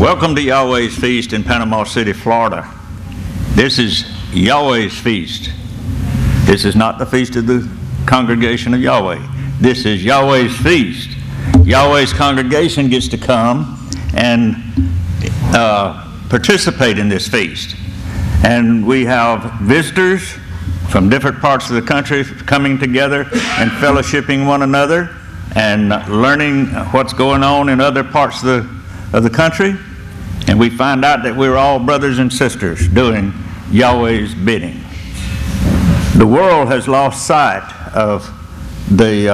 Welcome to Yahweh's Feast in Panama City, Florida. This is Yahweh's Feast. This is not the feast of the congregation of Yahweh. This is Yahweh's Feast. Yahweh's congregation gets to come and participate in this feast. And we have visitors from different parts of the country coming together and fellowshipping one another and learning what's going on in other parts of the country. And we find out that we're all brothers and sisters doing Yahweh's bidding. The world has lost sight of the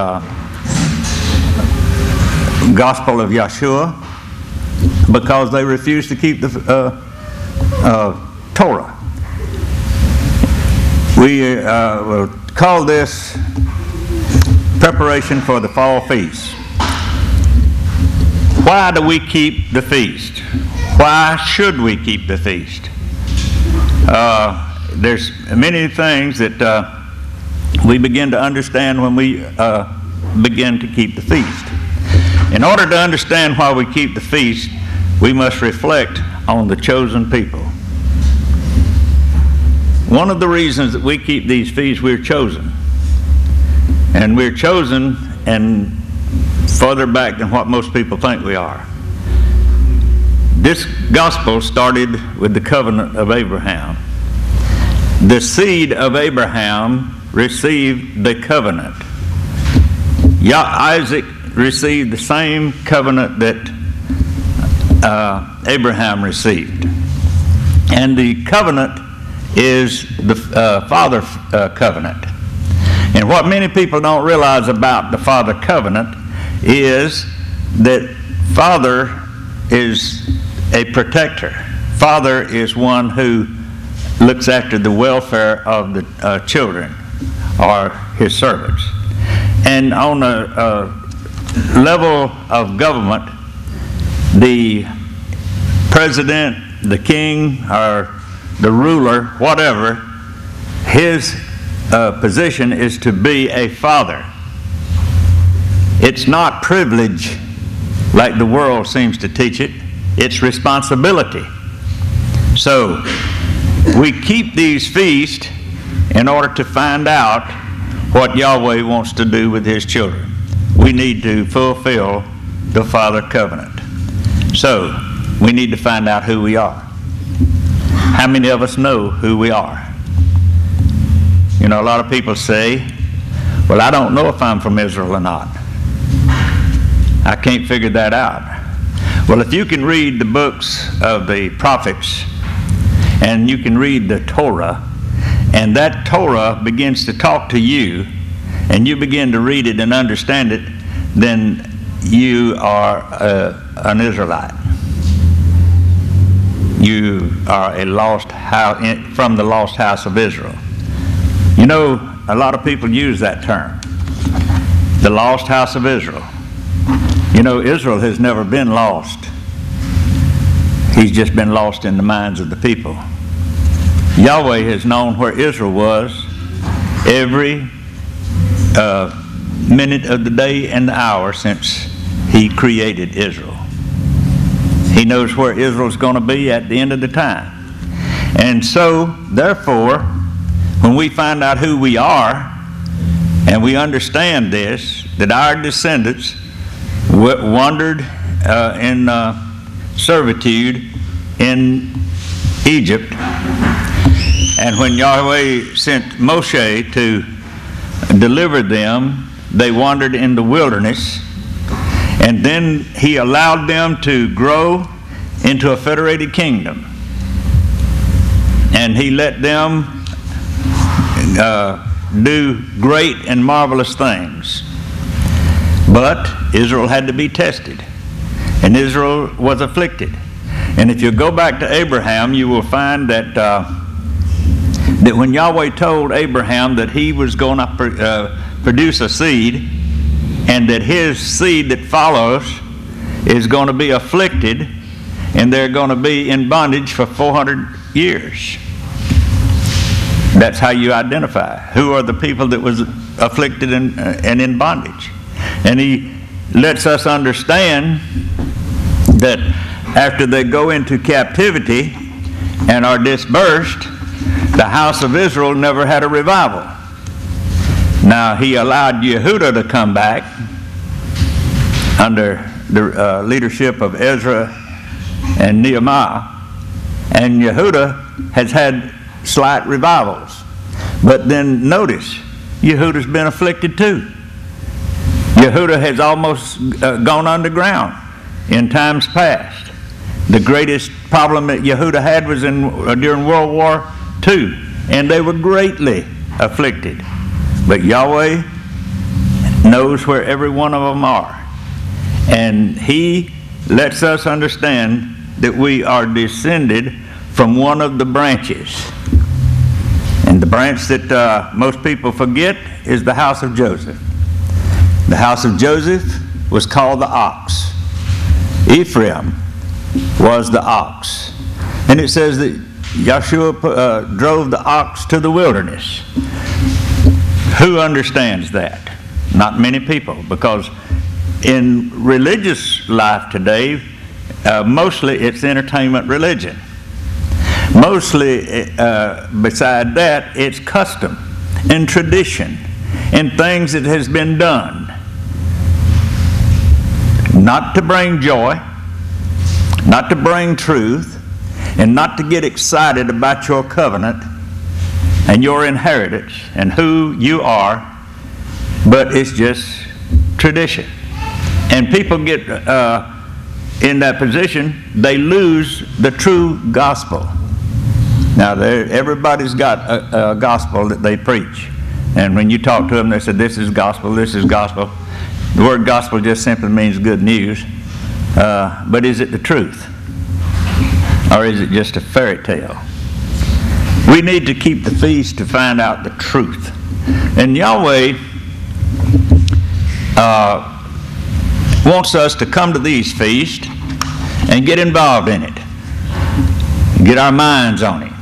gospel of Yeshua because they refuse to keep the Torah. We will call this preparation for the fall feast. Why do we keep the feast? Why should we keep the feast? There's many things that we begin to understand when we begin to keep the feast. In order to understand why we keep the feast, we must reflect on the chosen people. One of the reasons that we keep these feasts, we're chosen. And we're chosen and further back than what most people think we are. This gospel started with the covenant of Abraham. The seed of Abraham received the covenant. Isaac received the same covenant that Abraham received. And the covenant is the Father covenant. And what many people don't realize about the Father covenant is that Father is a protector. Father is one who looks after the welfare of the children or his servants. And on a level of government, the president, the king, or the ruler, whatever, his position is to be a father. It's not privilege like the world seems to teach it. It's responsibility. So we keep these feasts in order to find out what Yahweh wants to do with his children. We need to fulfill the Father covenant. So we need to find out who we are. How many of us know who we are? You know, a lot of people say, well, I don't know if I'm from Israel or not. I can't figure that out. Well, if you can read the books of the prophets and you can read the Torah, and that Torah begins to talk to you and you begin to read it and understand it, then you are an Israelite. You are a lost house from the lost house of Israel. You know, a lot of people use that term, the lost house of Israel. You know, Israel has never been lost. He's just been lost in the minds of the people. Yahweh has known where Israel was every minute of the day and the hour since he created Israel. He knows where Israel's going to be at the end of the time. And so, therefore, when we find out who we are, and we understand this, that our descendants wandered in servitude in Egypt, and when Yahweh sent Moshe to deliver them, they wandered in the wilderness, and then he allowed them to grow into a federated kingdom, and he let them do great and marvelous things. But Israel had to be tested, and Israel was afflicted. And if you go back to Abraham, you will find that that when Yahweh told Abraham that he was going to produce a seed, and that his seed that follows is going to be afflicted, and they're going to be in bondage for 400 years. That's how you identify who are the people that was afflicted and in bondage. And he lets us understand that after they go into captivity and are dispersed, the house of Israel never had a revival. Now, he allowed Yehudah to come back under the leadership of Ezra and Nehemiah, and Yehudah has had slight revivals. But then notice, Yehudah's been afflicted too. Yehudah has almost gone underground in times past. The greatest problem that Yehudah had was during World War II, and they were greatly afflicted. But Yahweh knows where every one of them are. And he lets us understand that we are descended from one of the branches. And the branch that most people forget is the house of Joseph. The house of Joseph was called the ox. Ephraim was the ox. And it says that Yahshua drove the ox to the wilderness. Who understands that? Not many people, because in religious life today, mostly it's entertainment religion. Mostly, beside that, it's custom and tradition and things that has been done. Not to bring joy, not to bring truth, and not to get excited about your covenant and your inheritance and who you are, but it's just tradition. And people get in that position, they lose the true gospel. Now, everybody's got a gospel that they preach. And when you talk to them, they say, this is gospel, this is gospel. The word gospel just simply means good news. But is it the truth? Or is it just a fairy tale? We need to keep the feast to find out the truth. And Yahweh wants us to come to these feasts and get involved in it. Get our minds on it.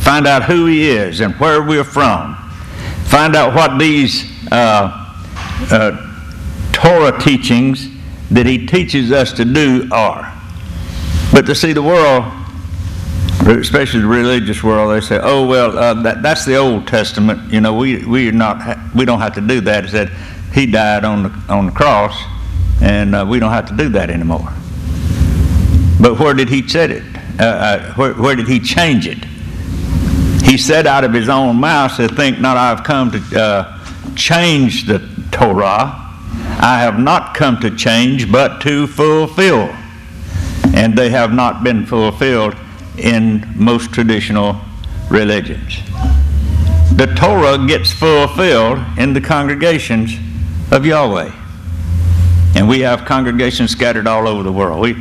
Find out who he is and where we're from. Find out what these Torah teachings that he teaches us to do are. But to see the world, especially the religious world, they say, oh, well, that's the Old Testament. You know, we don't have to do that. It said he died on the cross, and we don't have to do that anymore. But where did he set it? Where did he change it? He said out of his own mouth, said, think not I have come to change the Torah. I have not come to change, but to fulfill. And they have not been fulfilled in most traditional religions. The Torah gets fulfilled in the congregations of Yahweh. And we have congregations scattered all over the world. We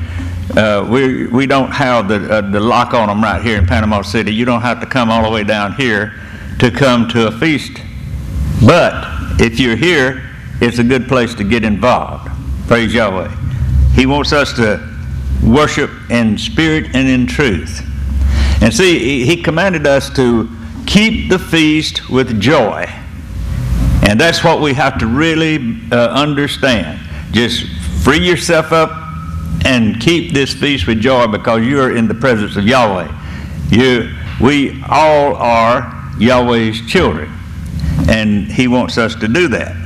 don't have the lock on them right here in Panama City. You don't have to come all the way down here to come to a feast. But if you're here, it's a good place to get involved. Praise Yahweh. He wants us to worship in spirit and in truth. And see, he commanded us to keep the feast with joy. And that's what we have to really understand. Just free yourself up and keep this feast with joy, because you are in the presence of Yahweh. We all are Yahweh's children, and he wants us to do that.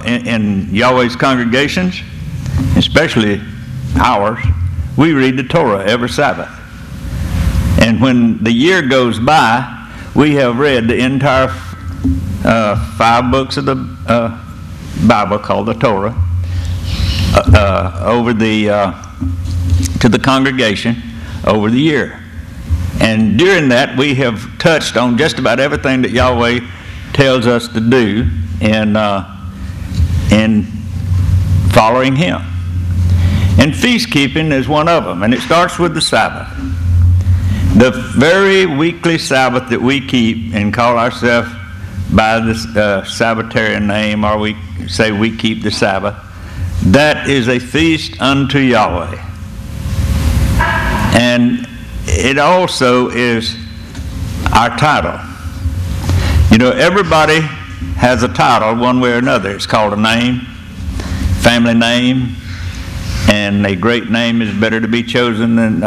In Yahweh's congregations, especially ours, we read the Torah every Sabbath. And when the year goes by, we have read the entire 5 books of the Bible called the Torah to the congregation over the year. And during that, we have touched on just about everything that Yahweh tells us to do in following him. And feast keeping is one of them, and it starts with the Sabbath. The very weekly Sabbath that we keep and call ourselves by the Sabbatarian name, or we say we keep the Sabbath, that is a feast unto Yahweh. And it also is our title. You know, everybody has a title one way or another. It's called a name, family name, And a great name is better to be chosen than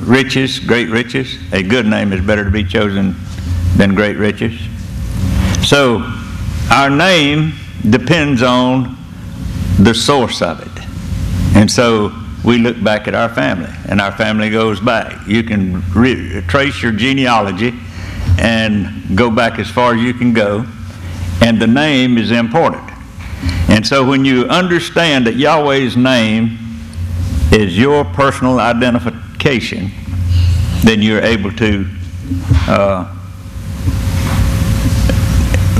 riches, great riches. A good name is better to be chosen than great riches. So our name depends on the source of it. And so we look back at our family, and our family goes back. You can trace your genealogy and go back as far as you can go, and the name is important. And so when you understand that Yahweh's name is your personal identification, then you're able to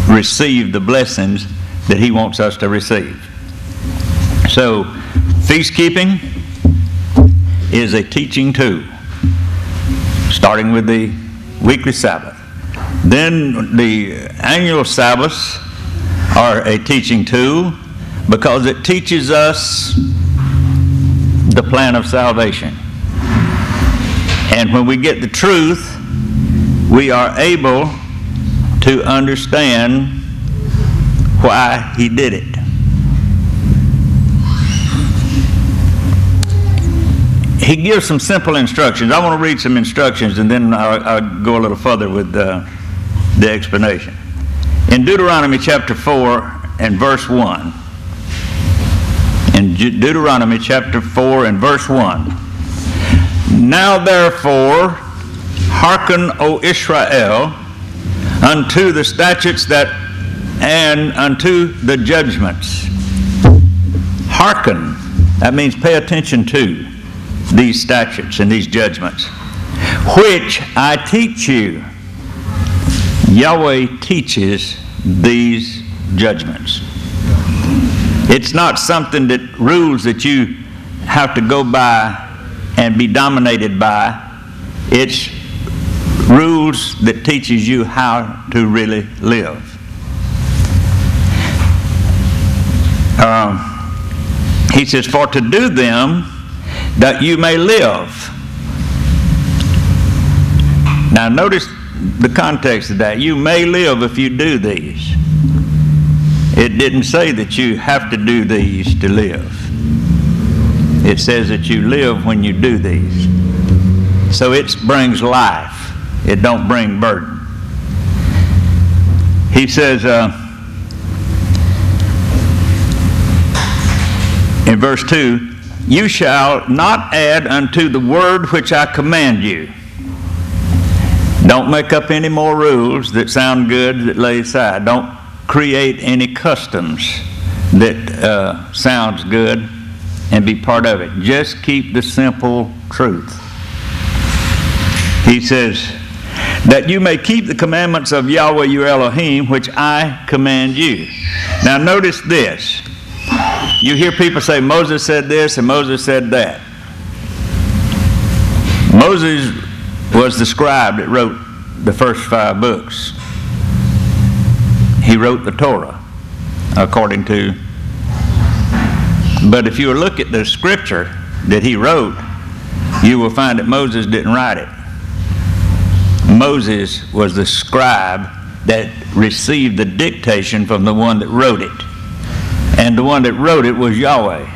receive the blessings that He wants us to receive. So feast keeping is a teaching tool, starting with the weekly Sabbath. Then the annual Sabbaths are a teaching tool because it teaches us the plan of salvation. And when we get the truth, we are able to understand why He did it. He gives some simple instructions. I want to read some instructions, and then I'll go a little further with the explanation. In Deuteronomy chapter 4 and verse 1. In Deuteronomy chapter 4 and verse 1. Now therefore, hearken, O Israel, unto the statutes and unto the judgments. Hearken. That means pay attention to these statutes and these judgments, which I teach you. Yahweh teaches these judgments. It's not something that rules that you have to go by and be dominated by. It's rules that teaches you how to really live. He says, for to do them that you may live. Now notice the context of that. You may live if you do these. It didn't say that you have to do these to live. It says that you live when you do these. So it brings life. It don't bring burden. He says in verse 2, you shall not add unto the word which I command you. Don't make up any more rules that sound good that lay aside. Don't create any customs that sounds good and be part of it. Just keep the simple truth. He says, that you may keep the commandments of Yahweh your Elohim, which I command you. Now notice this. You hear people say Moses said this and Moses said that. Moses was the scribe that wrote the first 5 books. He wrote the Torah, according to. But if you look at the scripture that he wrote, you will find that Moses didn't write it. Moses was the scribe that received the dictation from the one that wrote it. And the one that wrote it was Yahweh.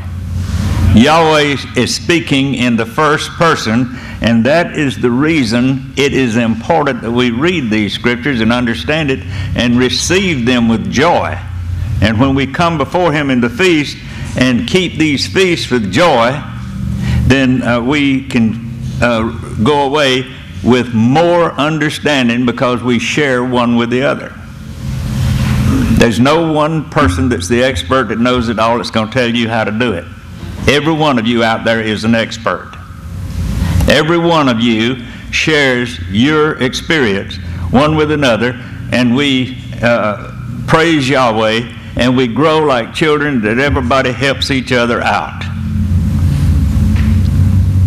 Yahweh is speaking in the first person, and that is the reason it is important that we read these scriptures and understand it and receive them with joy. And when we come before Him in the feast and keep these feasts with joy, then we can go away with more understanding because we share one with the other. There's no one person that's the expert that knows it all that's going to tell you how to do it. Every one of you out there is an expert. Every one of you shares your experience one with another, and we praise Yahweh, and we grow like children that everybody helps each other out.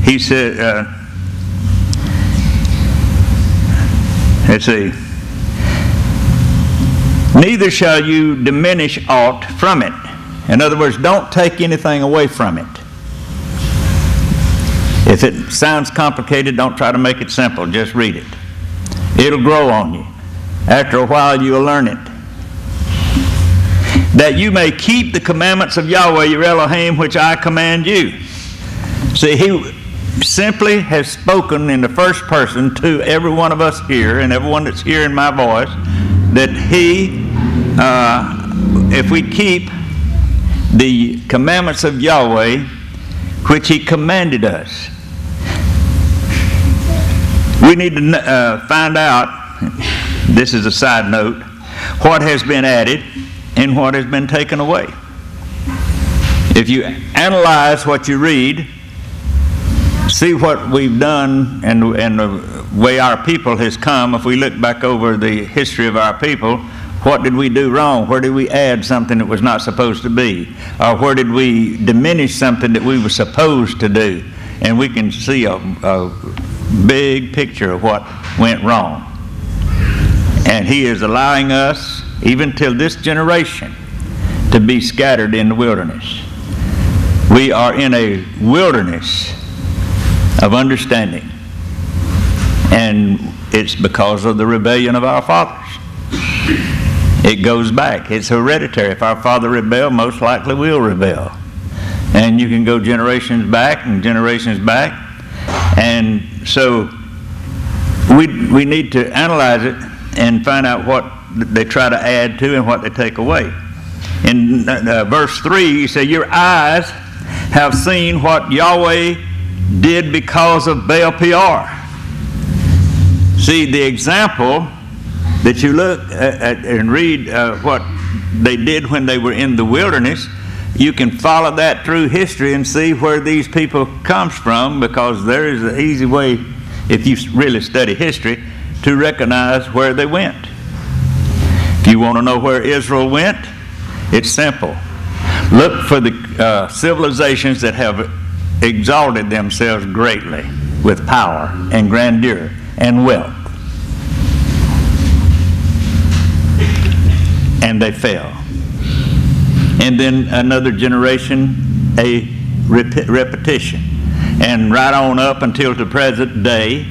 He said, let's see, neither shall you diminish aught from it. In other words, don't take anything away from it. If it sounds complicated, don't try to make it simple. Just read it. It'll grow on you. After a while, you'll learn it. that you may keep the commandments of Yahweh your Elohim, which I command you. See, he simply has spoken in the first person to every one of us here, and everyone that's hearing my voice, that if we keep the commandments of Yahweh, which he commanded us, we need to find out, this is a side note, what has been added and what has been taken away. If you analyze what you read, see what we've done and the way our people has come. If we look back over the history of our people, what did we do wrong? Where did we add something that was not supposed to be? Or where did we diminish something that we were supposed to do? And we can see a big picture of what went wrong. And he is allowing us, even till this generation, to be scattered in the wilderness. We are in a wilderness of understanding, and it's because of the rebellion of our fathers. It goes back. It's hereditary. If our father rebelled, most likely we'll rebel. And you can go generations back and generations back. And so we need to analyze it and find out what they try to add to and what they take away. In verse 3, he said, your eyes have seen what Yahweh did because of Baal Peor. See, the example that you look at and read what they did when they were in the wilderness, you can follow that through history and see where these people comes from, because there is an easy way, if you really study history, to recognize where they went. If you want to know where Israel went, it's simple. Look for the civilizations that have exalted themselves greatly with power and grandeur and wealth. And they fell. And then another generation, a repetition. And right on up until the present day,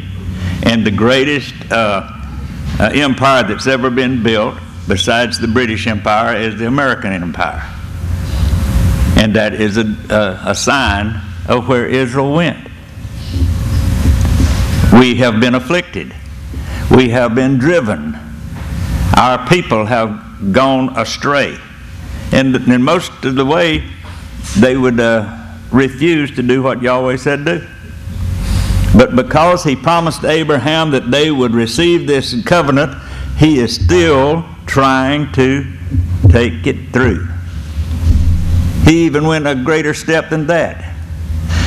and the greatest empire that's ever been built, besides the British Empire, is the American Empire. And that is a sign of where Israel went. We have been afflicted. We have been driven. Our people have gone astray. And in most of the way, they would refuse to do what Yahweh said do. But because he promised Abraham that they would receive this covenant, he is still trying to take it through. He even went a greater step than that.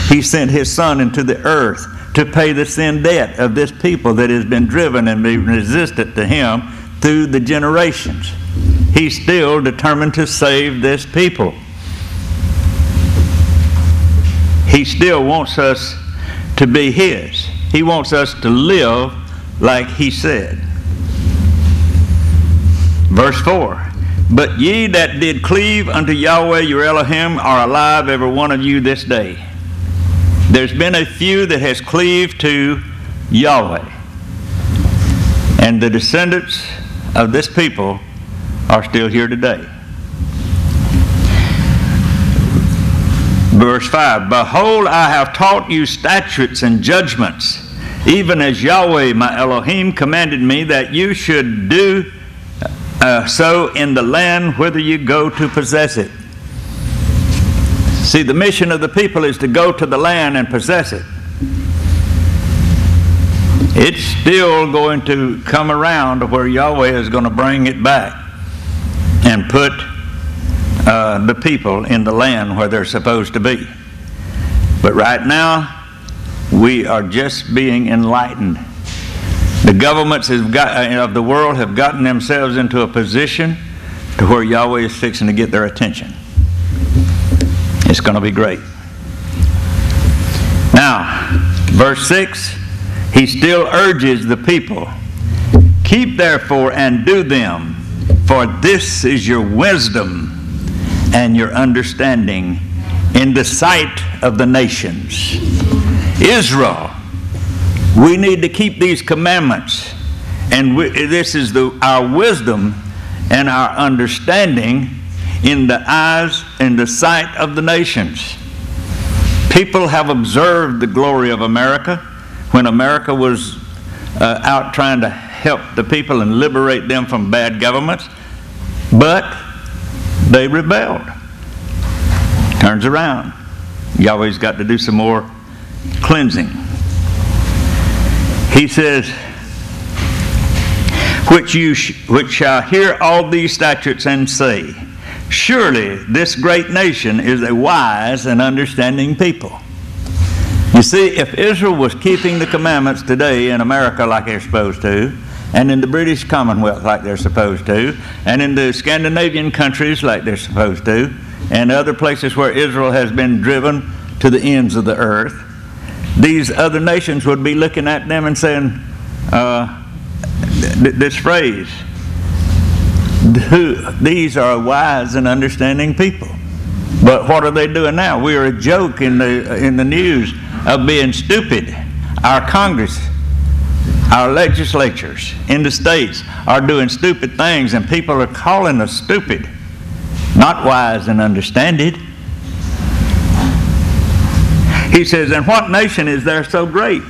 He sent his son into the earth to pay the sin debt of this people that has been driven and been resistant to him through the generations. He's still determined to save this people. He still wants us to be his. He wants us to live like he said. Verse 4, but ye that did cleave unto Yahweh your Elohim are alive, every one of you this day. There's been a few that has cleaved to Yahweh. And the descendants of this people are still here today. Verse 5, behold, I have taught you statutes and judgments, even as Yahweh my Elohim commanded me, that you should do so in the land whither you go to possess it. See, the mission of the people is to go to the land and possess it. It's still going to come around to where Yahweh is going to bring it back and put the people in the land where they're supposed to be. But right now, we are just being enlightened. The governments of the world have gotten themselves into a position to where Yahweh is fixing to get their attention. It's going to be great. Now, verse 6, he still urges the people, keep therefore and do them, for this is your wisdom and your understanding in the sight of the nations. Israel, we need to keep these commandments, and this is our wisdom and our understanding in the eyes and the sight of the nations. People have observed the glory of America when America was out trying to help the people and liberate them from bad governments, but they rebelled. Turns around. Yahweh's got to do some more cleansing. He says, which shall hear all these statutes and say, surely this great nation is a wise and understanding people. You see, if Israel was keeping the commandments today in America like they're supposed to, and in the British Commonwealth like they're supposed to, and in the Scandinavian countries like they're supposed to, and other places where Israel has been driven to the ends of the earth, these other nations would be looking at them and saying this phrase, these are wise and understanding people. But what are they doing now? We are a joke in the news of being stupid. Our Congress, our legislatures in the states are doing stupid things, and people are calling us stupid, not wise and understanding. He says, and what nation is there so great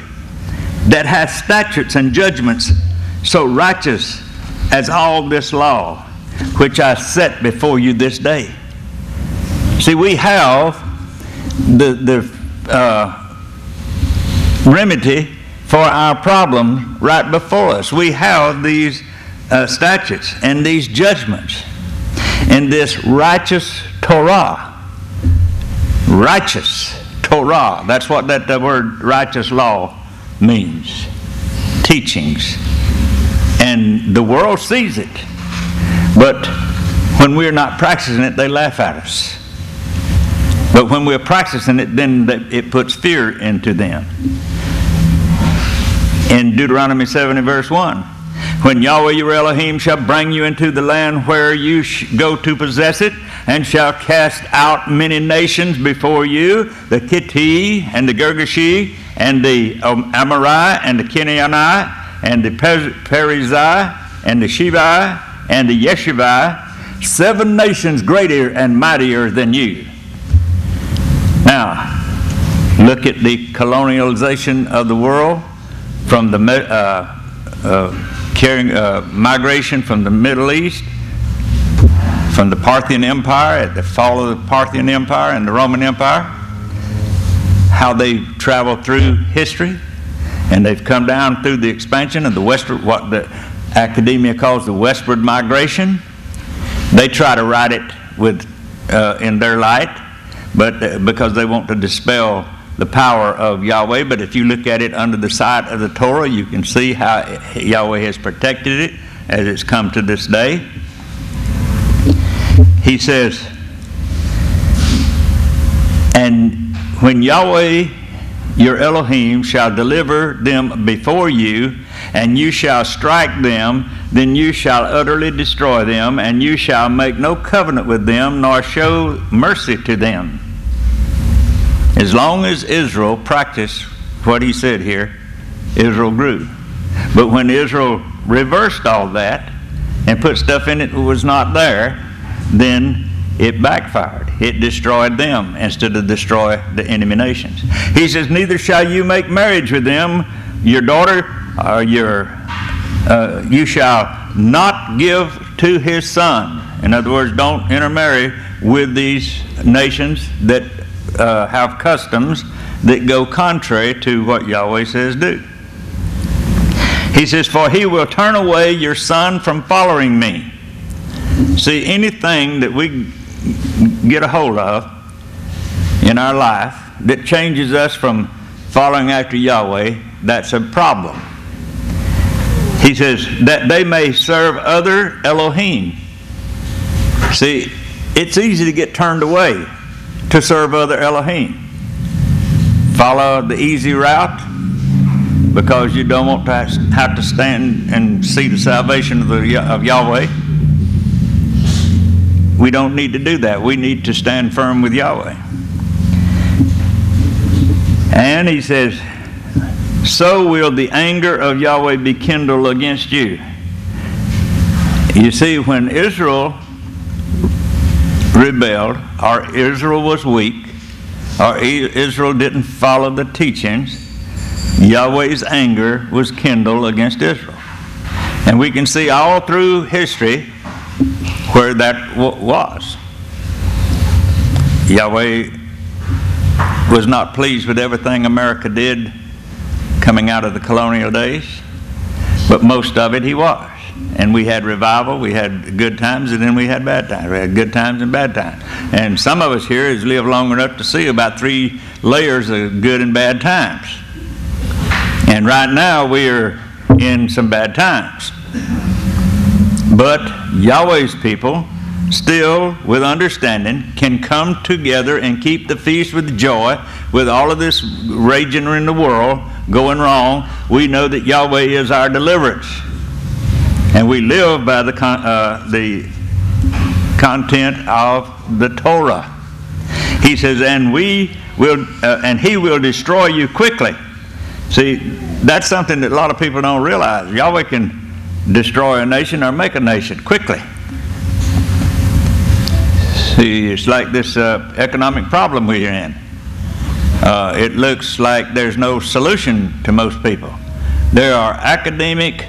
that hath statutes and judgments so righteous as all this law, which I set before you this day? See, we have the remedy for our problem right before us. We have these statutes and these judgments and this righteous Torah. Righteous Torah. That's what that word righteous law means. Teachings. And the world sees it. But when we're not practicing it, they laugh at us. But when we're practicing it, then it puts fear into them. In Deuteronomy 7 verse 1, when Yahweh your Elohim shall bring you into the land where you go to possess it, and shall cast out many nations before you, the Kitti, and the Girgashi, and the Amorite, and the Kenyon, and the Perizzai, and the Shivai, and the Yeshivai, 7 nations greater and mightier than you. Now, look at the colonialization of the world from the migration from the Middle East, from the Parthian Empire, at the fall of the Parthian Empire and the Roman Empire, how they traveled through history, and they've come down through the expansion of the westward, what the academia calls the westward migration. They try to write it with in their light, but because they want to dispel the power of Yahweh. But if you look at it under the sight of the Torah, you can see how Yahweh has protected it as it's come to this day. He says, and when Yahweh your Elohim shall deliver them before you, and you shall strike them, then you shall utterly destroy them, and you shall make no covenant with them, nor show mercy to them. As long as Israel practiced what he said here, Israel grew. But when Israel reversed all that and put stuff in it that was not there, then it backfired. It destroyed them instead of destroy the enemy nations. He says, neither shall you make marriage with them, your daughter, or you shall not give to his son. In other words, don't intermarry with these nations that have customs that go contrary to what Yahweh says do. He says, for he will turn away your son from following me. See, anything that we get a hold of in our life that changes us from following after Yahweh, that's a problem. He says that they may serve other Elohim. See, it's easy to get turned away to serve other Elohim. Follow the easy route because you don't want to have to stand and see the salvation of Yahweh. We don't need to do that. We need to stand firm with Yahweh. And he says, so will the anger of Yahweh be kindled against you. You see, when Israel rebelled, or Israel was weak, or Israel didn't follow the teachings, Yahweh's anger was kindled against Israel. And we can see all through history where that was. Yahweh was not pleased with everything America did coming out of the colonial days, but most of it he was. And we had revival, we had good times, and then we had bad times. We had good times and bad times. And some of us here has lived long enough to see about 3 layers of good and bad times. And right now we are in some bad times. But Yahweh's people, still with understanding, can come together and keep the feast with joy. With all of this raging in the world going wrong, we know that Yahweh is our deliverance. And we live by the content of the Torah. He says, and he will destroy you quickly. See, that's something that a lot of people don't realize. Yahweh can destroy a nation or make a nation quickly. See, it's like this economic problem we're in. It looks like there's no solution to most people. There are academic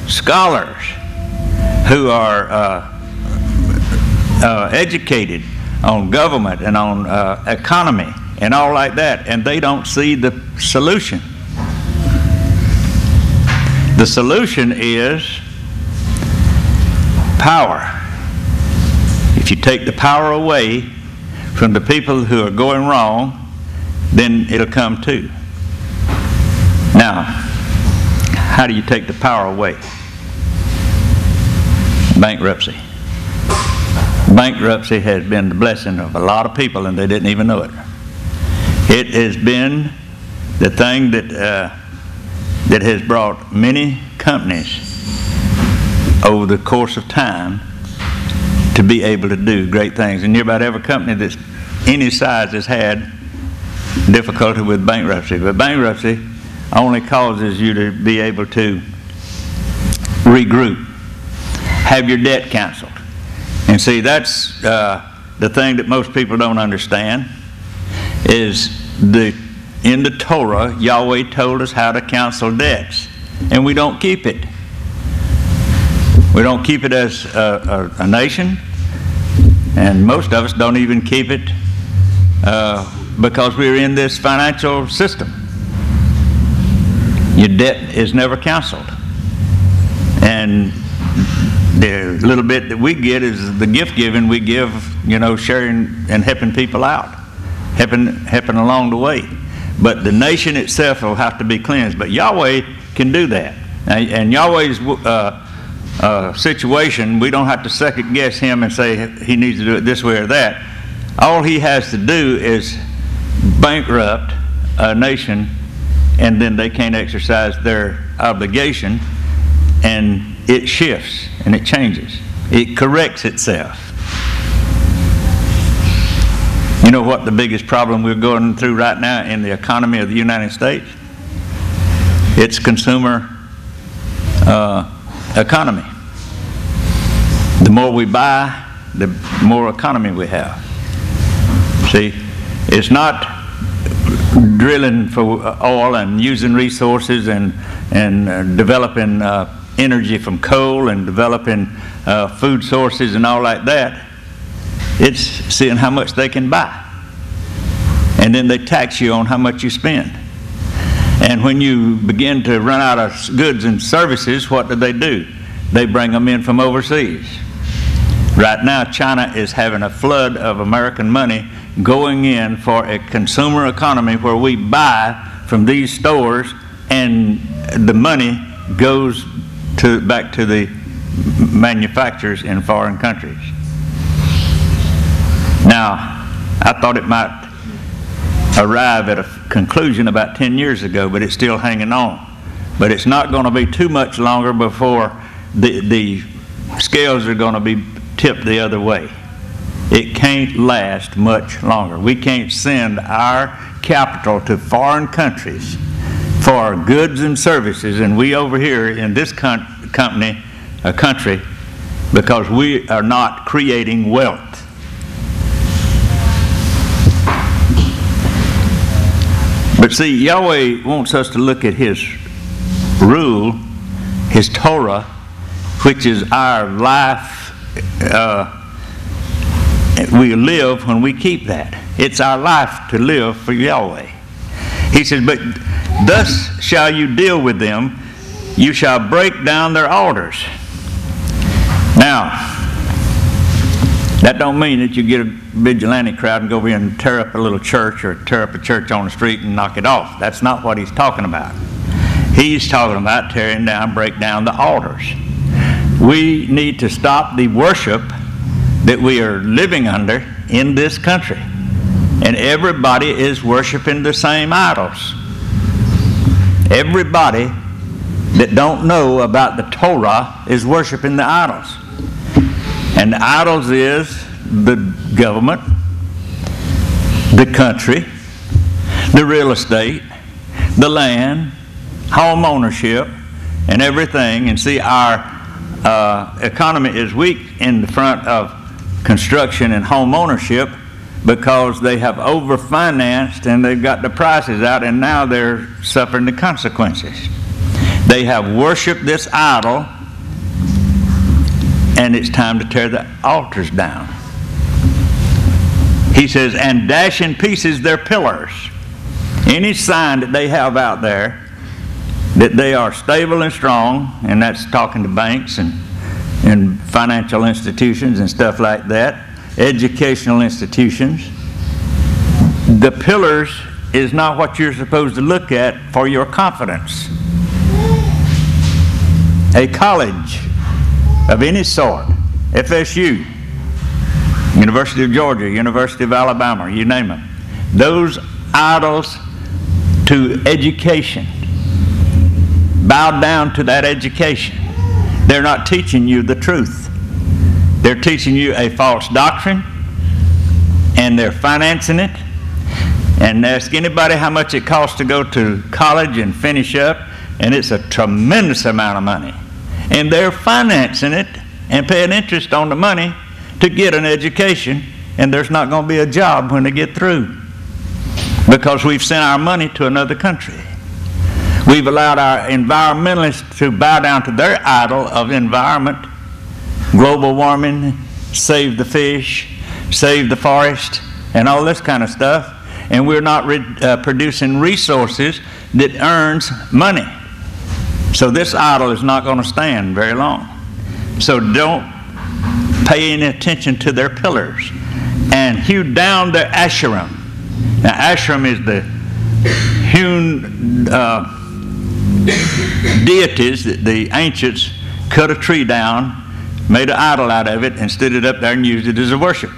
scholars who are educated on government and on economy and all like that, and they don't see the solution. The solution is power. If you take the power away from the people who are going wrong, then it'll come too. Now, how do you take the power away? Bankruptcy. Bankruptcy has been the blessing of a lot of people, and they didn't even know it. It has been the thing that has brought many companies over the course of time to be able to do great things. And near about every company that's any size has had difficulty with bankruptcy. But bankruptcy only causes you to be able to regroup, have your debt canceled. And see, that's the thing that most people don't understand is in the Torah, Yahweh told us how to cancel debts, and we don't keep it. We don't keep it as a nation, and most of us don't even keep it because we're in this financial system. Your debt is never canceled, and the little bit that we get is the gift giving we give, sharing and helping people out, helping along the way. But the nation itself will have to be cleansed. But Yahweh can do that. And Yahweh's situation, we don't have to second guess him and say he needs to do it this way or that. All he has to do is bankrupt a nation, and then they can't exercise their obligation, and it shifts and it changes. It corrects itself. You know what the biggest problem we're going through right now in the economy of the United States? It's consumer economy. The more we buy, the more economy we have. See, it's not drilling for oil and using resources and developing energy from coal and developing food sources and all like that. It's seeing how much they can buy. And then they tax you on how much you spend. And when you begin to run out of goods and services, what do? They bring them in from overseas. Right now, China is having a flood of American money going in for a consumer economy where we buy from these stores and the money goes back to the manufacturers in foreign countries. Now, I thought it might arrive at a conclusion about 10 years ago, but it's still hanging on. But it's not going to be too much longer before the scales are going to be tipped the other way. It can't last much longer. We can't send our capital to foreign countries for goods and services, and we over here in this country, because we are not creating wealth. But see, Yahweh wants us to look at His rule, His Torah, which is our life. We live when we keep that. It's our life to live for Yahweh. He says, but thus shall you deal with them. You shall break down their altars. Now, that don't mean that you get a vigilante crowd and go over here and tear up a little church or tear up a church on the street and knock it off. That's not what he's talking about. He's talking about tearing down, break down the altars. We need to stop the worship that we are living under in this country. And everybody is worshiping the same idols. Everybody that don't know about the Torah is worshiping the idols. And the idols is the government, the country, the real estate, the land, home ownership, and everything. And see, our economy is weak in the front of construction and home ownership because they have overfinanced and they've got the prices out, and now they're suffering the consequences. They have worshiped this idol, and it's time to tear the altars down. He says, and dash in pieces their pillars. Any sign that they have out there that they are stable and strong, and that's talking to banks and financial institutions and stuff like that, educational institutions. The pillars is not what you're supposed to look at for your confidence. A college of any sort, FSU, University of Georgia, University of Alabama, you name it, those idols to education, bow down to that education. They're not teaching you the truth. They're teaching you a false doctrine, and they're financing it. And ask anybody how much it costs to go to college and finish up, and it's a tremendous amount of money. And they're financing it and paying interest on the money to get an education, and there's not going to be a job when they get through because we've sent our money to another country. We've allowed our environmentalists to bow down to their idol of environment, global warming, save the fish, save the forest, and all this kind of stuff. And we're not producing resources that earns money. So this idol is not going to stand very long. So don't pay any attention to their pillars. And hew down their Asherim. Now Asherim is the hewn deities that the ancients cut a tree down, made an idol out of it, and stood it up there and used it as a worship.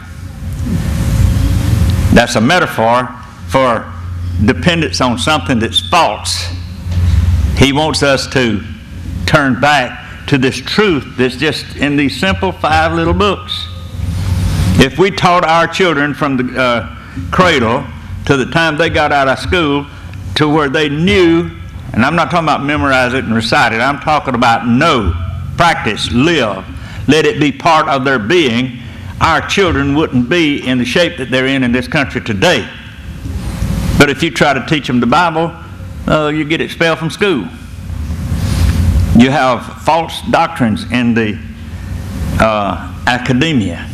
That's a metaphor for dependence on something that's false. He wants us to turn back to this truth that's just in these simple 5 little books. If we taught our children from the cradle to the time they got out of school to where they knew, and I'm not talking about memorize it and recite it, I'm talking about know, practice, live, let it be part of their being, our children wouldn't be in the shape that they're in this country today. But if you try to teach them the Bible, you get expelled from school. You have false doctrines in the academia.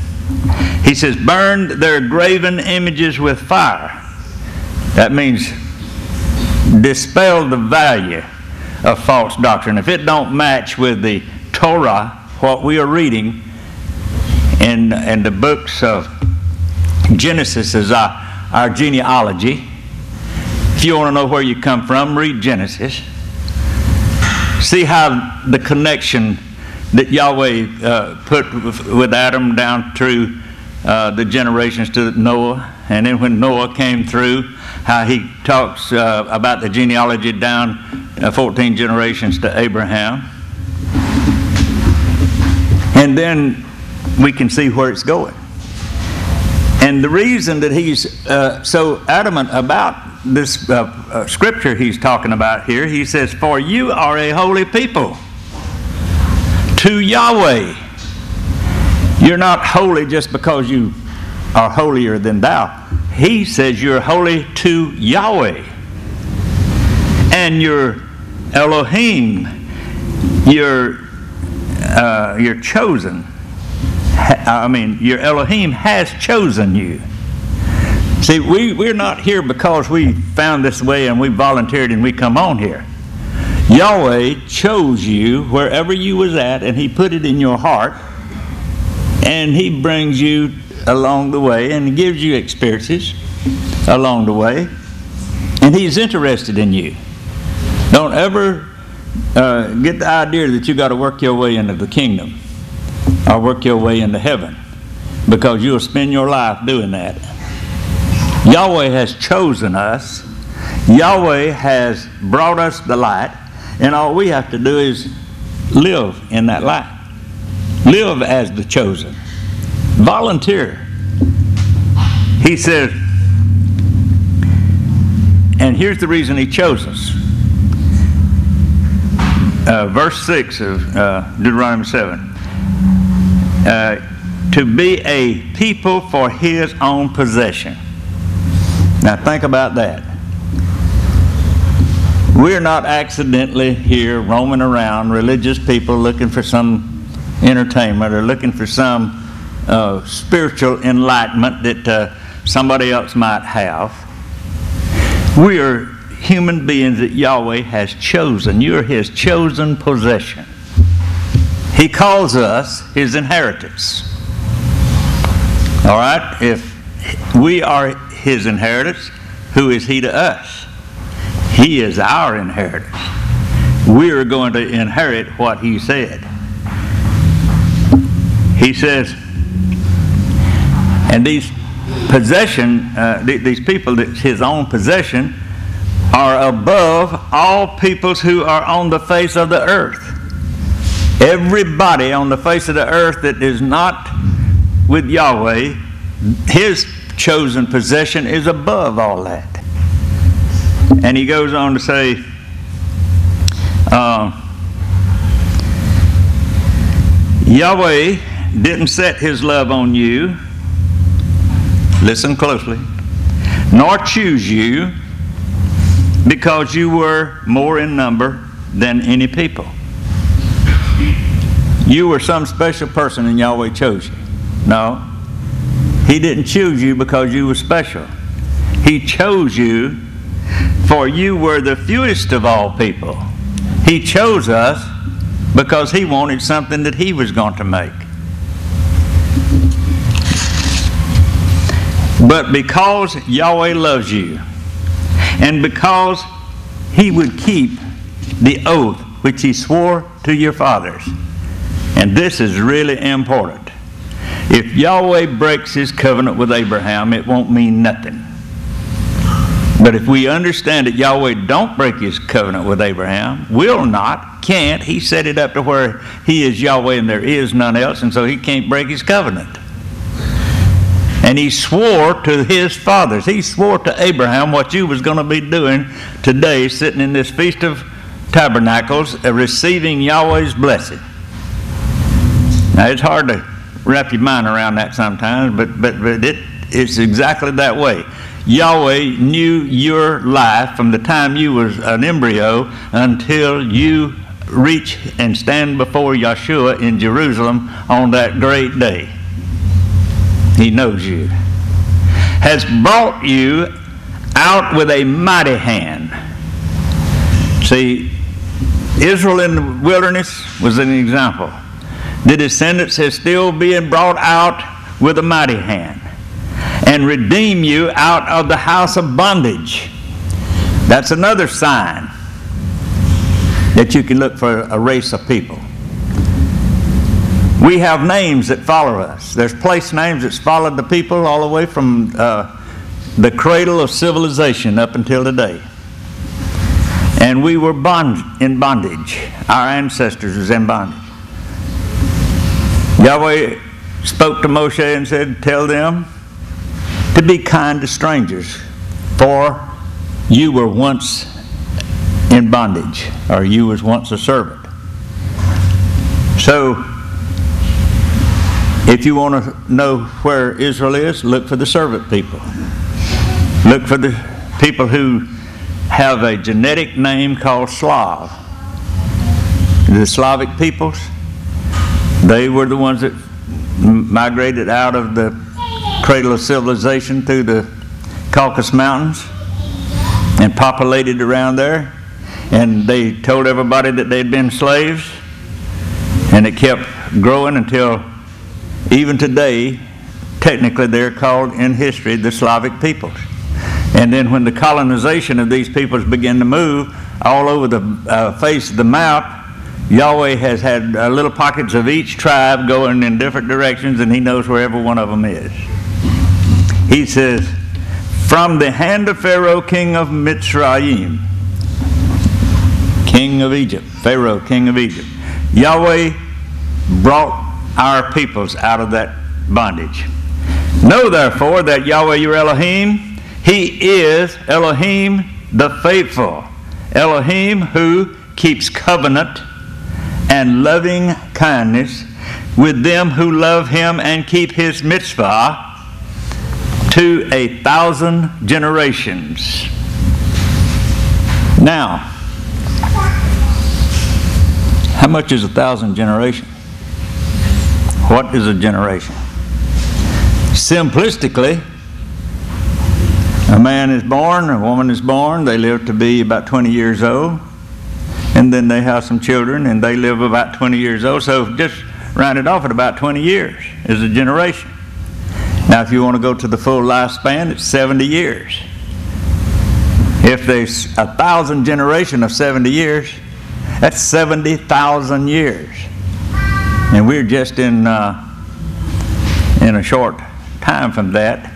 He says, burn their graven images with fire. That means dispel the value of false doctrine. If it don't match with the Torah, what we are reading in the books of Genesis is our genealogy. If you want to know where you come from, read Genesis. See how the connection that Yahweh put with Adam down through the generations to Noah. And then when Noah came through, how he talks about the genealogy down 14 generations to Abraham. And then we can see where it's going. And the reason that he's so adamant about this scripture he's talking about here, he says, for you are a holy people to Yahweh. You're not holy just because you are holier than thou. He says you're holy to Yahweh. And your Elohim, your chosen, your Elohim has chosen you. See, we're not here because we found this way and we volunteered and we come on here. Yahweh chose you wherever you was at, and He put it in your heart, and He brings you along the way and gives you experiences along the way, and He's interested in you. Don't ever get the idea that you got to work your way into the kingdom or work your way into heaven, because you'll spend your life doing that. Yahweh has chosen us. Yahweh has brought us the light, and all we have to do is live in that light. Live as the chosen. Volunteer. He says, and here's the reason He chose us. Verse 6 of Deuteronomy 7. To be a people for His own possession. Now think about that. We're not accidentally here roaming around, religious people looking for some entertainment or looking for some spiritual enlightenment that somebody else might have. We are human beings that Yahweh has chosen. You're His chosen possession. He calls us His inheritance. All right? If we are His inheritance, who is He to us? He is our inheritance. We are going to inherit what He said. He says, and these these people that's His own possession are above all peoples who are on the face of the earth. Everybody on the face of the earth that is not with Yahweh, His chosen possession is above all that. And he goes on to say, Yahweh didn't set His love on you, listen closely, nor choose you because you were more in number than any people. You were some special person and Yahweh chose you. No, He didn't choose you because you were special. He chose you for you were the fewest of all people. He chose us because He wanted something that He was going to make. But because Yahweh loves you, and because He would keep the oath which He swore to your fathers, and this is really important. If Yahweh breaks His covenant with Abraham, it won't mean nothing. But if we understand that Yahweh don't break His covenant with Abraham, will not, can't, He set it up to where He is Yahweh and there is none else, and so He can't break His covenant. And He swore to His fathers. He swore to Abraham what you was going to be doing today, sitting in this Feast of Tabernacles, receiving Yahweh's blessing. Now it's hard to wrap your mind around that sometimes, but it's exactly that way. Yahweh knew your life from the time you was an embryo until you reach and stand before Yeshua in Jerusalem on that great day. He knows you. Has brought you out with a mighty hand. See, Israel in the wilderness was an example. The descendants is still being brought out with a mighty hand and redeem you out of the house of bondage. That's another sign that you can look for a race of people. We have names that follow us. There's place names that's followed the people all the way from the cradle of civilization up until today. And we were in bondage. Our ancestors was in bondage. Yahweh spoke to Moshe and said, tell them to be kind to strangers, for you were once in bondage, or you was once a servant. So, if you want to know where Israel is, look for the servant people. Look for the people who have a genetic name called Slav. The Slavic peoples, they were the ones that migrated out of the cradle of civilization through the Caucasus Mountains and populated around there. And they told everybody that they'd been slaves, and it kept growing until even today, technically they're called in history the Slavic peoples. And then when the colonization of these peoples began to move all over the face of the map, Yahweh has had little pockets of each tribe going in different directions, and he knows where every one of them is. He says, from the hand of Pharaoh, king of Mitzrayim, king of Egypt, Pharaoh, king of Egypt, Yahweh brought our peoples out of that bondage. Know therefore that Yahweh your Elohim, he is Elohim the faithful, Elohim who keeps covenant and loving kindness with them who love him and keep his mitzvah to 1,000 generations. Now, how much is 1,000 generations? What is a generation? Simplistically, a man is born, a woman is born, they live to be about 20 years old, and then they have some children and they live about 20 years old. So just round it off at about 20 years is a generation. Now if you want to go to the full lifespan, it's 70 years. If there's 1,000 generations of 70 years, that's 70,000 years. And we're just in a short time from that.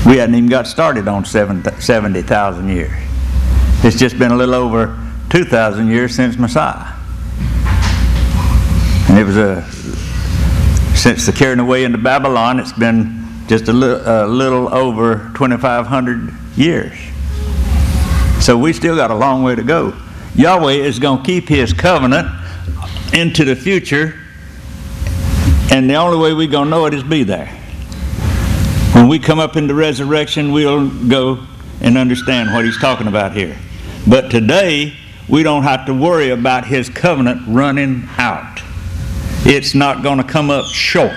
We hadn't even got started on 70,000 years. It's just been a little over 2,000 years since Messiah. And it was since the carrying away into Babylon, it's been just a little over 2,500 years. So we still got a long way to go. Yahweh is going to keep his covenant into the future, and the only way we're going to know it is be there. When we come up in the resurrection, we'll go and understand what he's talking about here. But today, we don't have to worry about his covenant running out. It's not going to come up short.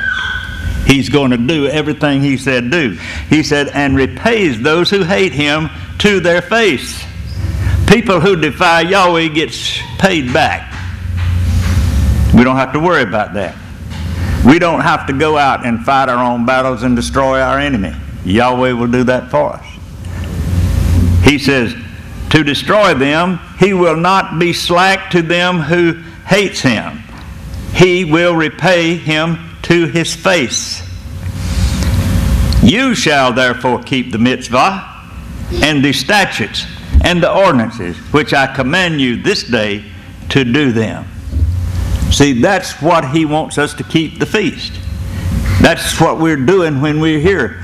He's going to do everything he said do. He said, and repays those who hate him to their face. People who defy Yahweh gets paid back. We don't have to worry about that. We don't have to go out and fight our own battles and destroy our enemy. Yahweh will do that for us. He says, to destroy them, he will not be slack to them who hates him. He will repay him to his face. You shall therefore keep the mitzvah and the statutes and the ordinances which I command you this day to do them. See, that's what he wants us to keep the feast. That's what we're doing when we're here.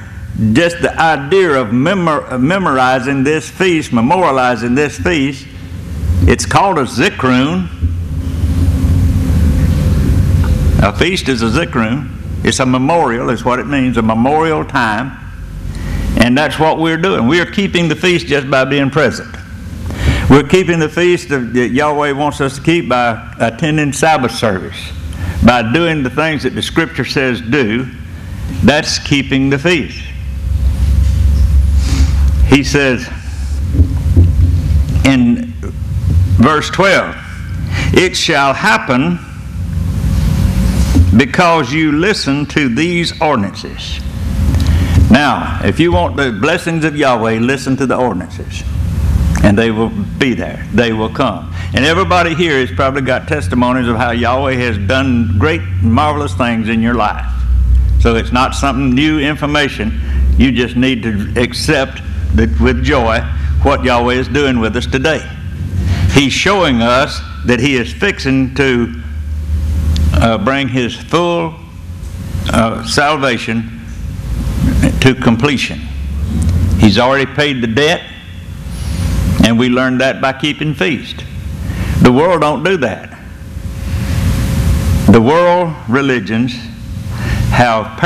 Just the idea of memorizing this feast, memorializing this feast, it's called a zikrun. A feast is a zikrun. It's a memorial, is what it means, a memorial time. And that's what we're doing. We're keeping the feast just by being present. We're keeping the feast that Yahweh wants us to keep by attending Sabbath service, by doing the things that the Scripture says do. That's keeping the feast. He says in verse 12, it shall happen because you listen to these ordinances. Now, if you want the blessings of Yahweh, listen to the ordinances. And they will be there. They will come. And everybody here has probably got testimonies of how Yahweh has done great, marvelous things in your life. So it's not something new information. You just need to accept with joy what Yahweh is doing with us today. He's showing us that he is fixing to bring his full salvation to completion. He's already paid the debt. And we learned that by keeping feast. The world don't do that. The world religions have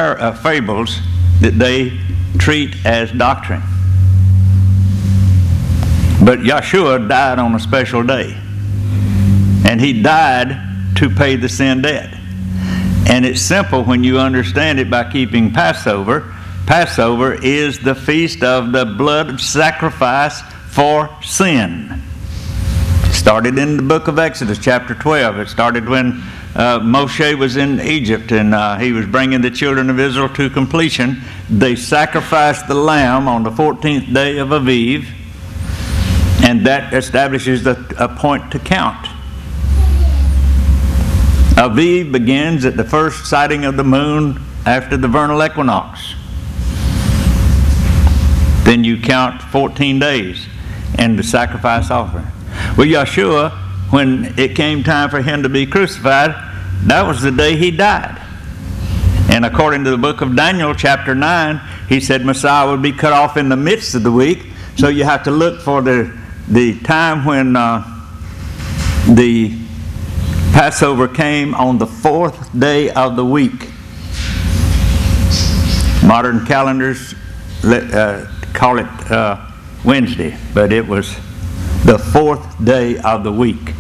fables that they treat as doctrine. But Yahshua died on a special day. And he died to pay the sin debt. And it's simple when you understand it by keeping Passover. Passover is the feast of the blood sacrifice for sin. It started in the book of Exodus, chapter 12. It started when Moshe was in Egypt and he was bringing the children of Israel to completion. They sacrificed the lamb on the 14th day of Aviv, and that establishes a point to count. Aviv begins at the first sighting of the moon after the vernal equinox. Then you count 14 days and the sacrifice offering. Well, Yahshua, when it came time for him to be crucified, that was the day he died. And according to the book of Daniel, chapter 9, he said Messiah would be cut off in the midst of the week. So you have to look for the time when the Passover came on the 4th day of the week. Modern calendars call it Wednesday, but it was the 4th day of the week.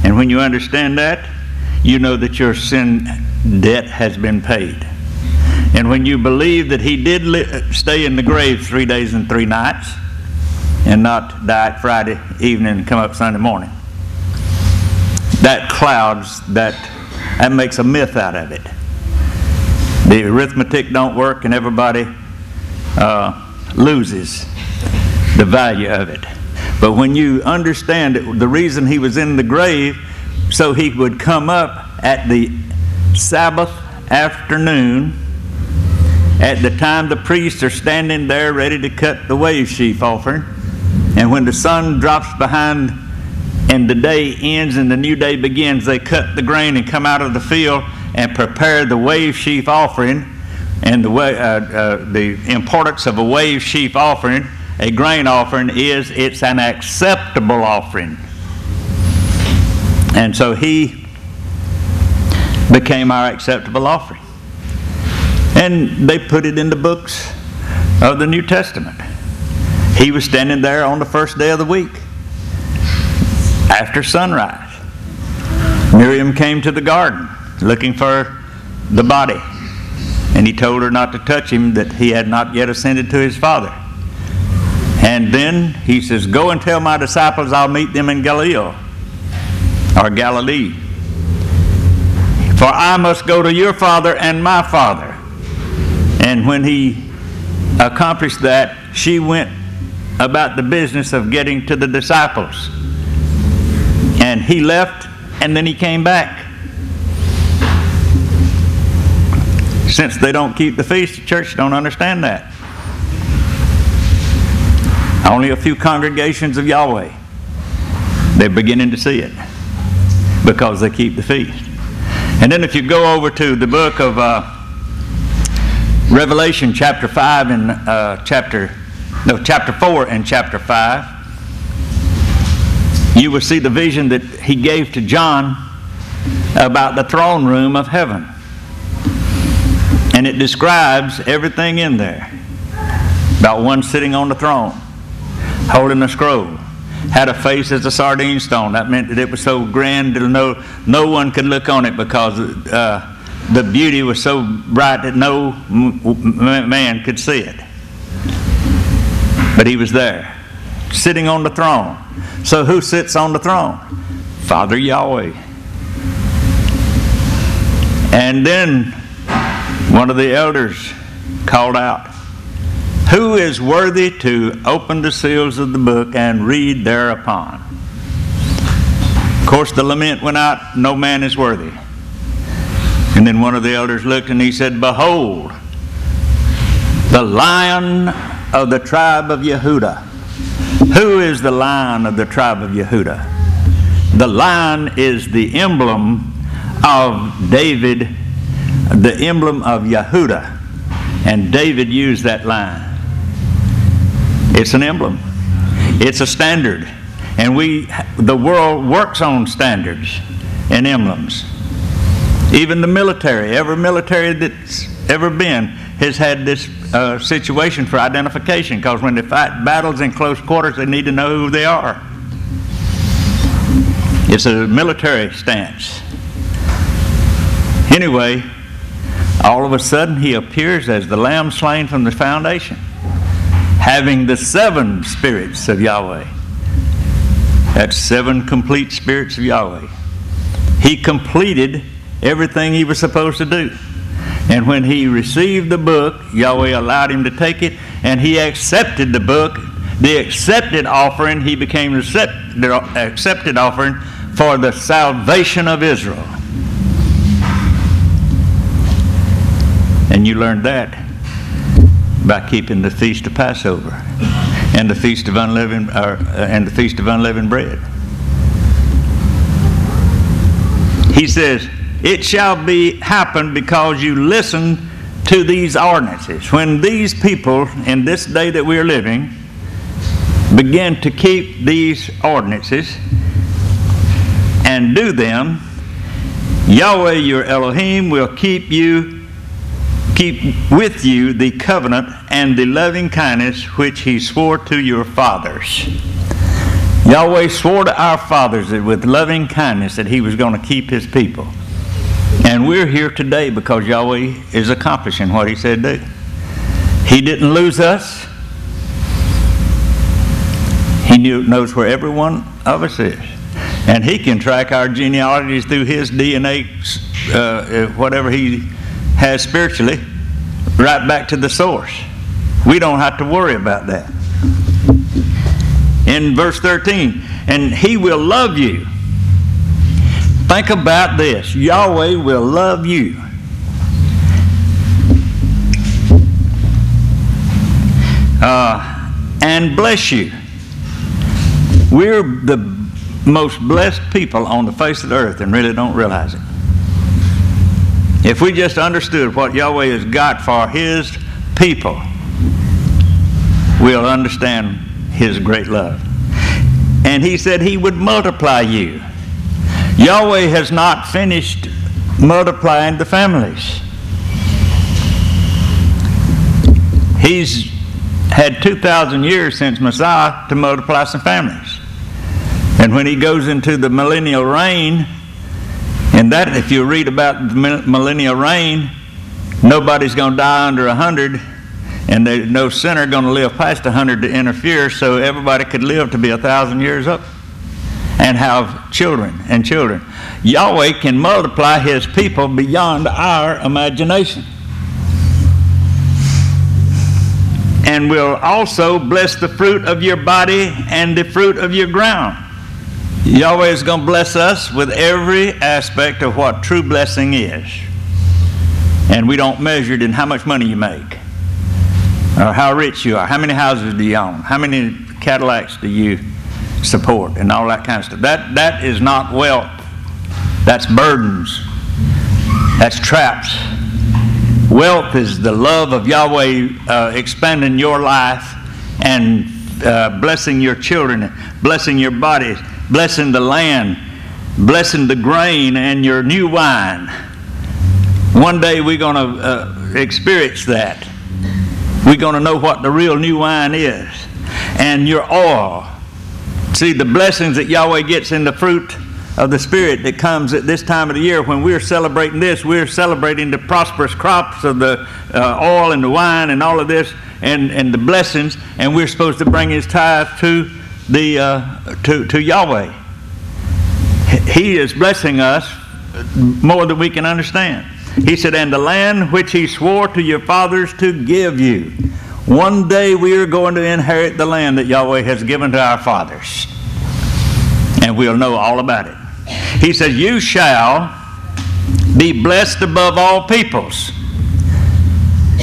And when you understand that, you know that your sin debt has been paid. And when you believe that he did stay in the grave 3 days and 3 nights and not die Friday evening and come up Sunday morning, that clouds, that makes a myth out of it. The arithmetic don't work and everybody loses the value of it. But when you understand it, the reason he was in the grave, so he would come up at the Sabbath afternoon, at the time the priests are standing there ready to cut the wave sheaf offering, and when the sun drops behind and the day ends and the new day begins, they cut the grain and come out of the field and prepare the wave sheaf offering. And the importance of a wave sheaf offering, a grain offering, is it's an acceptable offering. And so he became our acceptable offering. And they put it in the books of the New Testament. He was standing there on the first day of the week, after sunrise. Miriam came to the garden looking for the body, and he told her not to touch him, that he had not yet ascended to his Father. And then he says, go and tell my disciples I'll meet them in Galilee. For I must go to your Father and my Father. And when he accomplished that, she went about the business of getting to the disciples. And he left, and then he came back. Since they don't keep the feast, the church don't understand that. Only a few congregations of Yahweh, they're beginning to see it because they keep the feast. And then if you go over to the book of Revelation chapter 5 and chapter 4 and chapter 5, you will see the vision that he gave to John about the throne room of heaven. And it describes everything in there about one sitting on the throne, holding a scroll, had a face as a sardine stone. That meant that it was so grand that no one could look on it because the beauty was so bright that no man could see it. But he was there, sitting on the throne. So who sits on the throne? Father Yahweh. And then one of the elders called out, who is worthy to open the seals of the book and read thereupon? Of course, the lament went out, no man is worthy. And then one of the elders looked and he said, behold, the Lion of the tribe of Yehudah. Who is the Lion of the tribe of Yehudah? The lion is the emblem of David, the emblem of Yehudah. And David used that lion. It's an emblem. It's a standard. And the world works on standards and emblems. Even the military, every military that's ever been has had this situation for identification, because when they fight battles in close quarters, they need to know who they are. It's a military stance. Anyway, all of a sudden he appears as the lamb slain from the foundation, having the 7 spirits of Yahweh. That's 7 complete spirits of Yahweh. He completed everything he was supposed to do. And when he received the book, Yahweh allowed him to take it, and he accepted the book, the accepted offering. He became the accepted offering for the salvation of Israel. And you learned that by keeping the Feast of Passover and the Feast of Unleavened Bread. He says, it shall happen because you listen to these ordinances. When these people in this day that we're living begin to keep these ordinances and do them, Yahweh your Elohim will keep with you the covenant and the loving kindness which he swore to your fathers. Yahweh swore to our fathers that with loving kindness that he was going to keep his people. And we're here today because Yahweh is accomplishing what he said do. He didn't lose us. He knows where every one of us is. And he can track our genealogies through his DNA, whatever he has spiritually, right back to the source. We don't have to worry about that. In verse 13, and he will love you. Think about this. Yahweh will love you. And bless you. We're the most blessed people on the face of the earth and really don't realize it. If we just understood what Yahweh has got for his people, we'll understand his great love. And he said he would multiply you. Yahweh has not finished multiplying the families. He's had 2,000 years since Messiah to multiply some families. And when he goes into the millennial reign, and that, if you read about the millennial reign, nobody's going to die under 100, and there's no sinner going to live past 100 to interfere, so everybody could live to be 1,000 years up and have children and children. Yahweh can multiply his people beyond our imagination. And will also bless the fruit of your body and the fruit of your ground. Yahweh is going to bless us with every aspect of what true blessing is. And we don't measure it in how much money you make, or how rich you are, how many houses do you own, how many Cadillacs do you support, and all that kind of stuff. That is not wealth. That's burdens. That's traps. Wealth is the love of Yahweh expanding your life and blessing your children, blessing your bodies, blessing the land, blessing the grain and your new wine. One day we're going to experience that. We're going to know what the real new wine is. And your oil. See, the blessings that Yahweh gets in the fruit of the Spirit that comes at this time of the year, when we're celebrating this, we're celebrating the prosperous crops of the oil and the wine and all of this, and the blessings, and we're supposed to bring his tithe to Yahweh. He is blessing us more than we can understand. He said, and the land which he swore to your fathers to give you. One day we are going to inherit the land that Yahweh has given to our fathers. And we'll know all about it. He said, you shall be blessed above all peoples.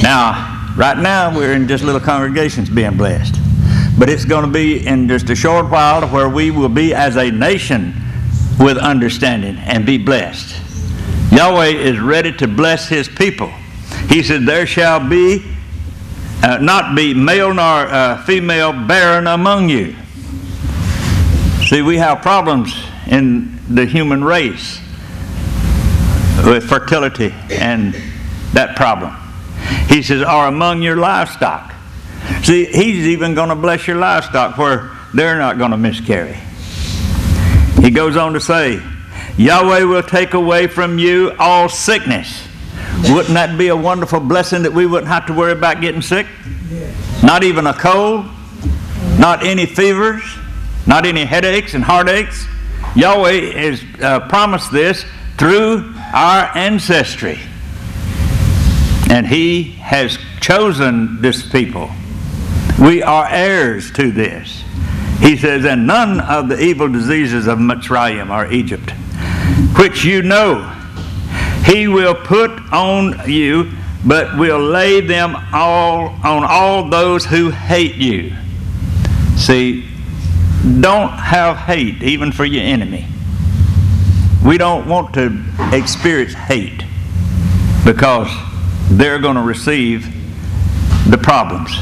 Now, right now we're in just little congregations being blessed. But it's going to be in just a short while where we will be as a nation with understanding and be blessed. Yahweh is ready to bless his people. He said, there shall be not be male nor female barren among you. See, we have problems in the human race with fertility and that problem. He says, are among your livestock. See, he's even going to bless your livestock where they're not going to miscarry. He goes on to say, Yahweh will take away from you all sickness. Wouldn't that be a wonderful blessing that we wouldn't have to worry about getting sick? Not even a cold, not any fevers, not any headaches and heartaches. Yahweh has promised this through our ancestry. And He has chosen this people. We are heirs to this. He says, and none of the evil diseases of Mitzrayim or Egypt, which you know, He will put on you, but will lay them all on all those who hate you. See, don't have hate even for your enemy. We don't want to experience hate because they're going to receive the problems.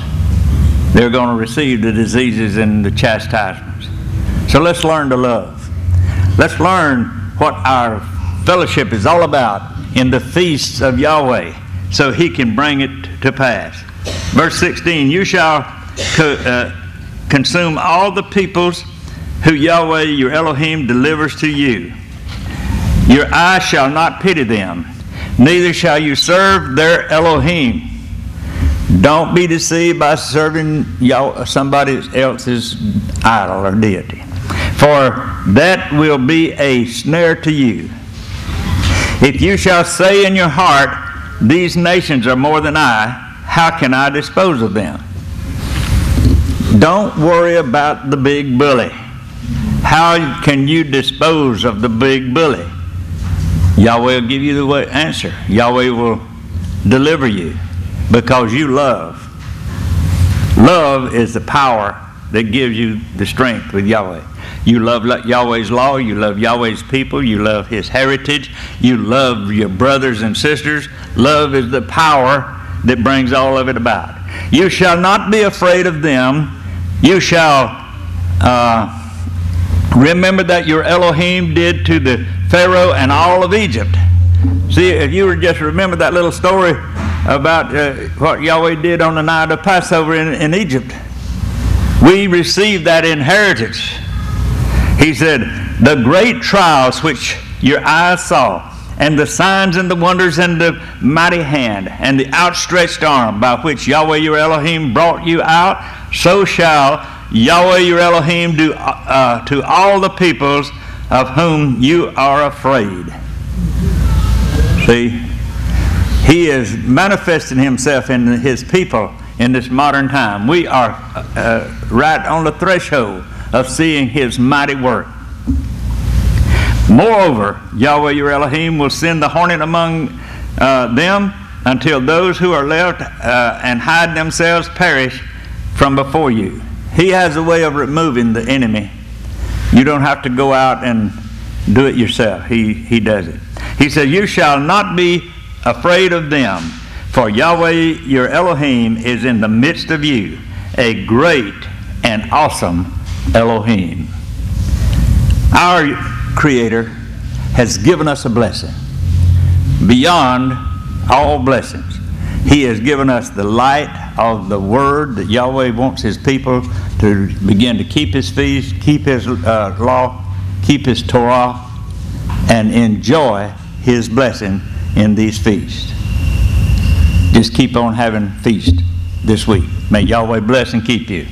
They're going to receive the diseases and the chastisements. So let's learn to love. Let's learn what our fellowship is all about in the feasts of Yahweh so He can bring it to pass. Verse 16, you shall consume all the peoples who Yahweh your Elohim delivers to you. Your eye shall not pity them, neither shall you serve their Elohim. Don't be deceived by serving somebody else's idol or deity, for that will be a snare to you. If you shall say in your heart, these nations are more than I, how can I dispose of them? Don't worry about the big bully. How can you dispose of the big bully? Yahweh will give you the answer. Yahweh will deliver you because you love. Love is the power that gives you the strength with Yahweh. You love Yahweh's law, you love Yahweh's people, you love His heritage, you love your brothers and sisters. Love is the power that brings all of it about. You shall not be afraid of them. You shall remember that your Elohim did to the Pharaoh and all of Egypt. See, if you would just remember that little story about what Yahweh did on the night of Passover in Egypt. We received that inheritance. He said, the great trials which your eyes saw, and the signs and the wonders and the mighty hand and the outstretched arm by which Yahweh your Elohim brought you out, so shall Yahweh your Elohim do to all the peoples of whom you are afraid. See, He is manifesting Himself in His people in this modern time. We are right on the threshold of seeing His mighty work. Moreover, Yahweh your Elohim will send the hornet among them until those who are left and hide themselves perish from before you. He has a way of removing the enemy. You don't have to go out and do it yourself. He does it. He said, you shall not be afraid of them, for Yahweh your Elohim is in the midst of you, a great and awesome Elohim. Our Creator has given us a blessing beyond all blessings. He has given us the light of the Word that Yahweh wants His people to begin to keep His feast, keep His law, keep His Torah, and enjoy His blessing in these feasts. Just keep on having feast this week. May Yahweh bless and keep you.